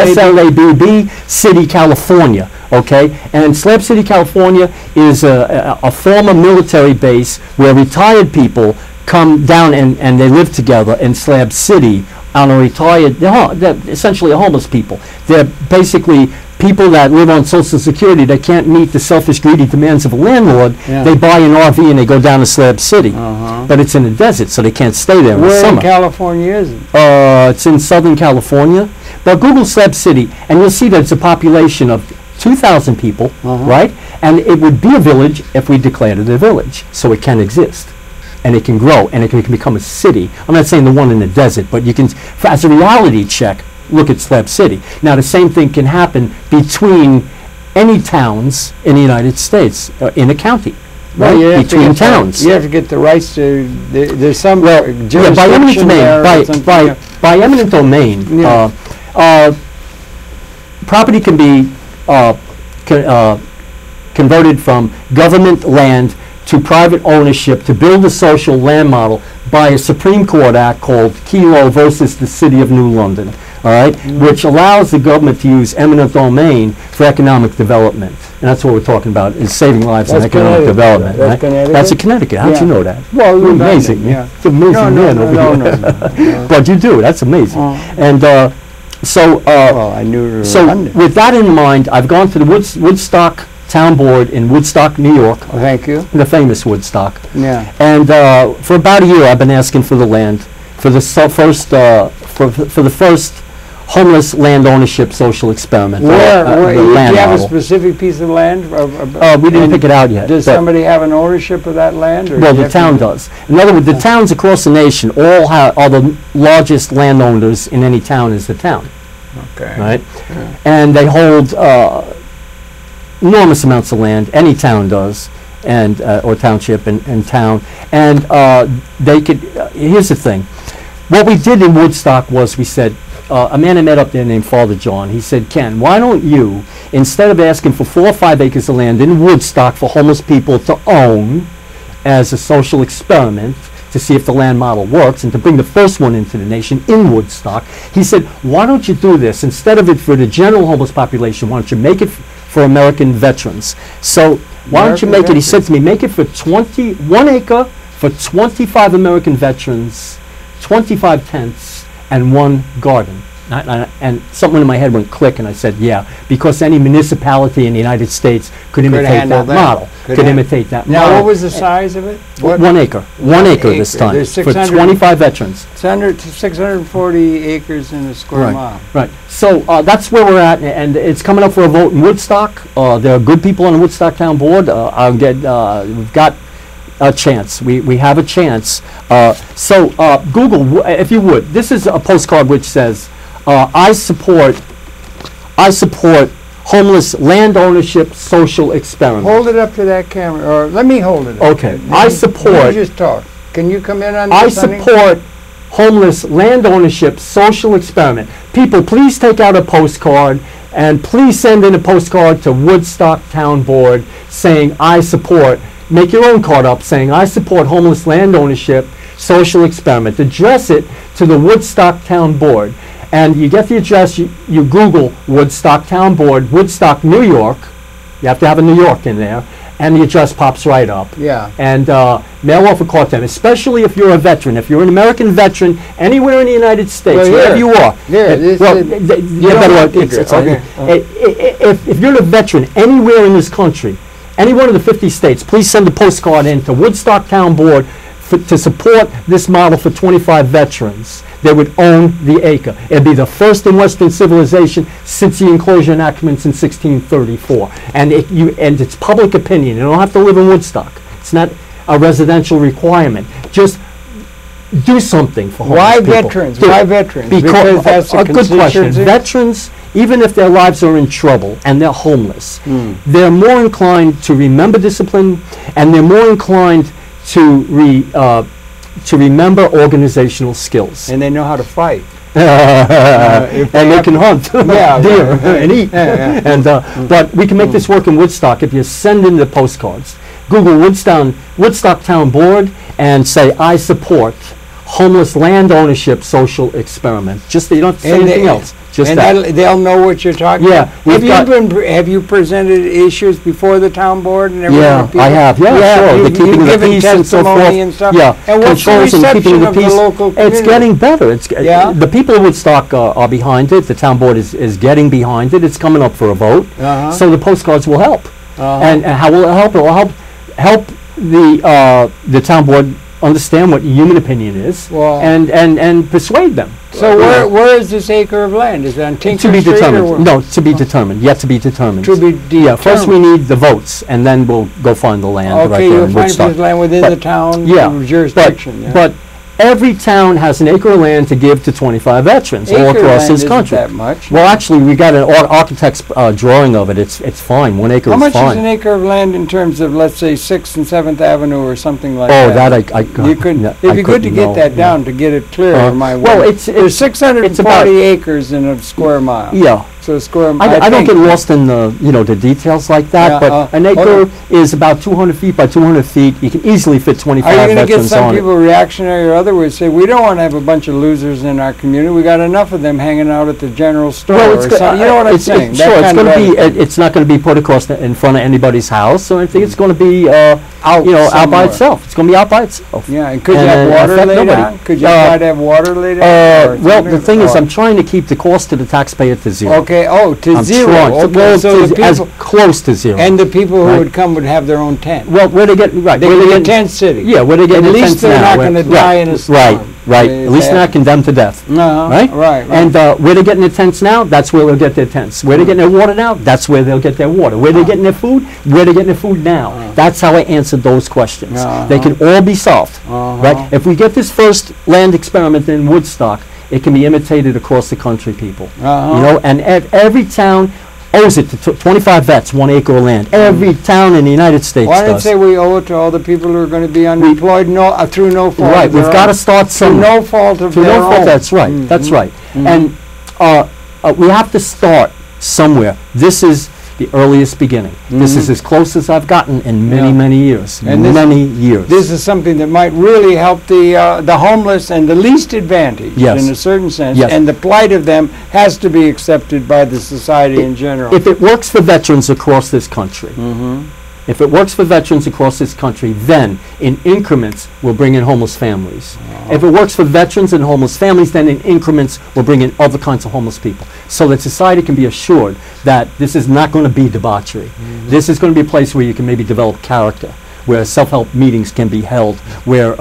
SLABB City, California. Okay, and Slab City, California is a former military base where retired people come down and they live together in Slab City on a retired, they're essentially homeless people. They're basically people that live on Social Security that can't meet the selfish, greedy demands of a landlord. They buy an RV and they go down to Slab City. But it's in the desert, so they can't stay there in the summer. Where in California is it? It's in Southern California. But Google Slab City, and you'll see that it's a population of 2,000 people, right? And it would be a village if we declared it a village, so it can exist, and it can grow, and it can become a city. I'm not saying the one in the desert, but you can, as a reality check, look at Slab City. Now, the same thing can happen between any towns in the United States, in a county, right? Between towns. You have to get the rights to, there's some jurisdiction by eminent domain, by eminent domain, property can be converted from government land to private ownership to build a social land model by a Supreme Court Act called Kelo versus the City of New London. all right, which allows the government to use eminent domain for economic development. And that's what we're talking about, is saving lives and economic development. That's right? That's in Connecticut. How'd you know that? Well, you're amazing. Yeah. It's amazing man over here. No. But you do. That's amazing. And well, I knew with that in mind, I've gone to the Woodstock Town Board in Woodstock, New York. Oh, thank you. The famous Woodstock. Yeah. And for about a year, I've been asking for the land for the first homeless land ownership social experiment. Where do you have model. a specific piece of land? We didn't pick it out yet. Does somebody have an ownership of that land? Or well, the town does. In other words, the towns across the nation all are the largest landowners in any town is the town. Okay. Right? Yeah. And they hold enormous amounts of land. Any town does, and or township and town. And they could. Here's the thing. What we did in Woodstock was we said, a man I met up there named Father John, he said, Ken, why don't you, instead of asking for 4 or 5 acres of land in Woodstock for homeless people to own as a social experiment to see if the land model works and to bring the first one into the nation in Woodstock, he said, why don't you do this? Instead of it for the general homeless population, why don't you make it for American veterans? So why don't you make it, he said to me, make it for 1 acre for 25 American veterans, 25 tents, and 1 garden. And something in my head went click, and I said, yeah, because any municipality in the United States could imitate that model. Could imitate that model. Now, what was the size of it? 1 acre. 1 acre this time for 25 veterens. 640 acres in a square mile. Right. So that's where we're at, and it's coming up for a vote in Woodstock. There are good people on the Woodstock Town Board. We've got a chance. We have a chance. So Google, if you would, this is a postcard which says, I support homeless land ownership social experiment. Hold it up to that camera, or let me hold it up. Okay. I support. You just talk. Can you come in on this? I support homeless land ownership social experiment. People, please take out a postcard and please send in a postcard to Woodstock Town Board saying I support. Make your own card up saying I support homeless land ownership social experiment. Address it to the Woodstock Town Board. And you get the address, you Google Woodstock Town Board, Woodstock, New York. You have to have a New York in there. And the address pops right up. Yeah. And mail off a card to them, especially if you're a veteran. If you're an American veteran, anywhere in the United States, wherever you are. If you're a veteran anywhere in this country, any one of the 50 states, please send a postcard in to Woodstock Town Board to support this model for 25 veterans. They would own the acre. It'd be the first in Western civilization since the enclosure enactments in 1634. And it's public opinion. You don't have to live in Woodstock. It's not a residential requirement. Just do something for homeless people. Why veterans? Why veterans? Because that's a good question. Veterans, even if their lives are in trouble and they're homeless, they're more inclined to remember discipline, and they're more inclined to remember organizational skills. And they know how to fight. And they can hunt deer and eat. But we can make this work in Woodstock if you send in the postcards. Google Woodstock Town Board and say, I support homeless land ownership social experiment. Just you don't have to say anything else. Just and they'll know what you're talking about. Have you presented issues before the town board and everything? Yeah, I have. Yeah, sure. The keeping the peace and so forth. And stuff. Yeah, and what's the reception of the local community? It's getting better. The people of Woodstock are behind it. The town board is getting behind it. It's coming up for a vote. So the postcards will help. And how will it help? It will help the town board understand what human opinion is, and persuade them. So where is this acre of land? Is it on Tinker Street? To be determined. No, to be determined. Yet to be determined. To be determined. Yeah, first we need the votes, and then we'll go find the land. Okay, you'll find the land within the town jurisdiction. But every town has an acre of land to give to 25 veterans all across this country. That much. Well, actually, we got an architect's drawing of it. It's fine. 1 acre is fine. How much is an acre of land in terms of, let's say, 6th and 7th Avenue or something like that? Oh, that I couldn't. It'd be good to get that down to get it clear. Well, there's 640 acres in a square mile. Yeah. bucks a square. I don't get lost in the the details like that, but an acre is about 200 feet by 200 feet. You can easily fit 25 veterans on it. Are you going to get some people reactionary or otherwise say, we don't want to have a bunch of losers in our community. We got enough of them hanging out at the general store. Well, you know what I'm saying? Sure, it's going to be. It's not going to be put across in front of anybody's house or anything. It's going to be out by itself. It's going to be out by itself. Yeah, and could you have water laid on? Could you try to have water laid on? Well, the thing is, I'm trying to keep the cost to the taxpayer to zero. Okay. Oh, to zero. Okay. So as close to zero. And the people who would come would have their own tent. Well, where they get right? They get a tent city. Yeah, where they get at least they're not going to die in a storm. Right. At least they're not condemned to death. Right. And where they're getting their tents now, that's where they'll get their tents. Where they're getting their water now, that's where they'll get their water. Where they're getting their food, where they're getting their food now. That's how I answered those questions. They can all be solved. Right. If we get this first land experiment in Woodstock, it can be imitated across the country, people. And every town owes it to 25 vets, 1 acre of land. Every town in the United States Why don't say we owe it to all the people who are going to be unemployed through no fault Right, of their we've got to start somewhere. Through no fault of their own. That's right, that's right. And we have to start somewhere. This is the earliest beginning. This is as close as I've gotten in many years. And this is something that might really help the homeless and the least advantaged in a certain sense. And the plight of them has to be accepted by the society in general. If it works for veterans across this country, if it works for veterans across this country, then in increments we'll bring in homeless families. If it works for veterans and homeless families, then in increments we'll bring in other kinds of homeless people. So that society can be assured that this is not going to be debauchery. This is going to be a place where you can maybe develop character, where self-help meetings can be held, where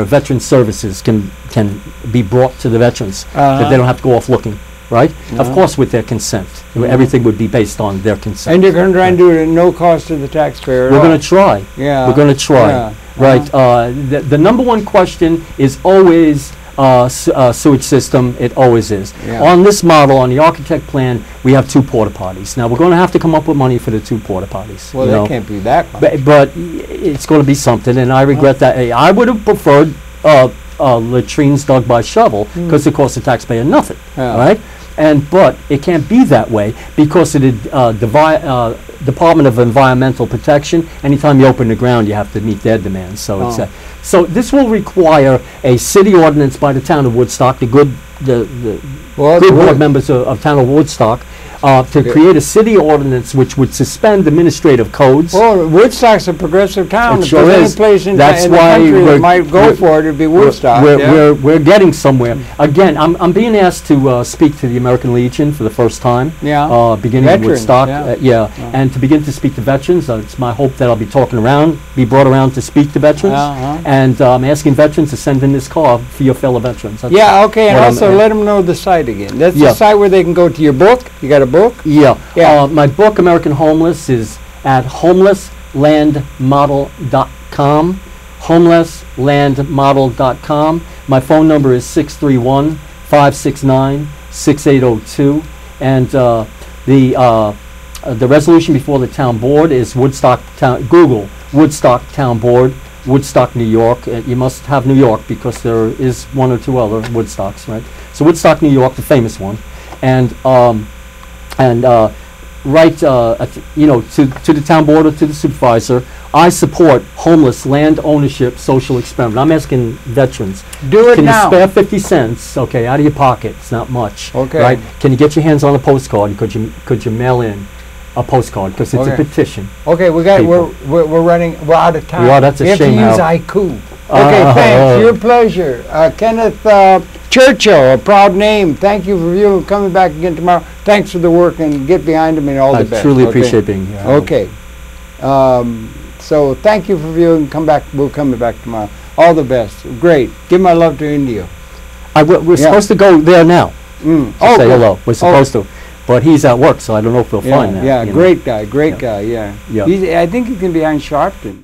veteran services can be brought to the veterans, that they don't have to go off looking. Right? Of course, with their consent. Everything would be based on their consent. And you're going to try and do it at no cost to the taxpayer. We're going to try. Yeah. We're going to try. Yeah. Right. The number one question is always sewage system. It always is. On this model, on the architect plan, we have 2 porta potties. Now, we're going to have to come up with money for the 2 porta potties. Well, that can't be that much. But it's going to be something, and I regret that. I would have preferred latrines dug by shovel because it costs the taxpayer nothing. Right? But it can't be that way because of the Department of Environmental Protection. Anytime you open the ground, you have to meet their demands. So so this will require a city ordinance by the town of Woodstock, the good board members of town of Woodstock, to create a city ordinance which would suspend administrative codes. Well, Woodstock's a progressive town. It sure is. Any place in the country that might go for it, it'd be Woodstock. We're getting somewhere. Again, I'm being asked to speak to the American Legion for the first time. Beginning in Woodstock. And to begin to speak to veterans. It's my hope that I'll be brought around to speak to veterans. And I'm asking veterans to send in this call for your fellow veterans. That's and also let them know the site again. That's the site where they can go to your book. You got a book? My book, American Homeless, is at homelesslandmodel.com. homelesslandmodel.com. My phone number is 631-569-6802. And the resolution before the town board is Woodstock Town. Google Woodstock Town Board, Woodstock, New York. You must have New York because there is 1 or 2 other Woodstocks, right? So Woodstock, New York, the famous one, and write to the town board or to the supervisor. I support homeless land ownership social experiment. I'm asking veterans. Do it now. Can you spare 50 cents? Okay, out of your pocket. It's not much. Okay. Right? Can you get your hands on a postcard? Could you mail in a postcard because it's a petition? Okay, we're running. We're out of time. We are. That's a shame. We have to use haiku. Okay, thanks. Your pleasure. Kenneth Churchill, a proud name. Thank you for viewing. Coming back again tomorrow. Thanks for the work and get behind him and all the best. I truly appreciate being here. Okay. So thank you for viewing. Come back. We're coming back tomorrow. All the best. Great. Give my love to Indio. We're supposed to go there now. To say hello. We're supposed to. But he's at work, so I don't know if we'll find that. Great guy. I think he can be behind Sharpton.